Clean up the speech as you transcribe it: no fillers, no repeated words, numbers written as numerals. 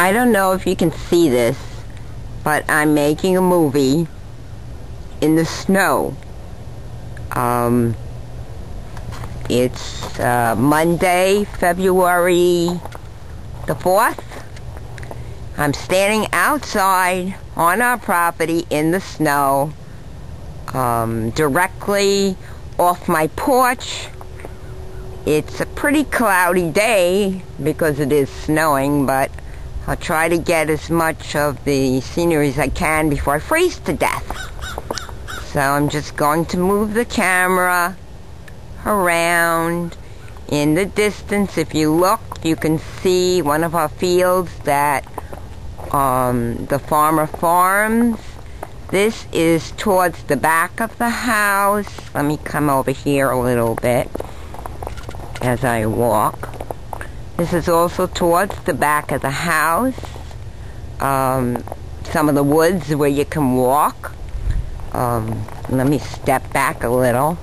I don't know if you can see this, but I'm making a movie in the snow. It's Monday, February the 4th. I'm standing outside on our property in the snow, directly off my porch. It's a pretty cloudy day because it is snowing, but I'll try to get as much of the scenery as I can before I freeze to death. So I'm just going to move the camera around. In the distance, if you look, you can see one of our fields that the farmer farms. This is towards the back of the house. Let me come over here a little bit as I walk. This is also towards the back of the house. Some of the woods where you can walk. Let me step back a little.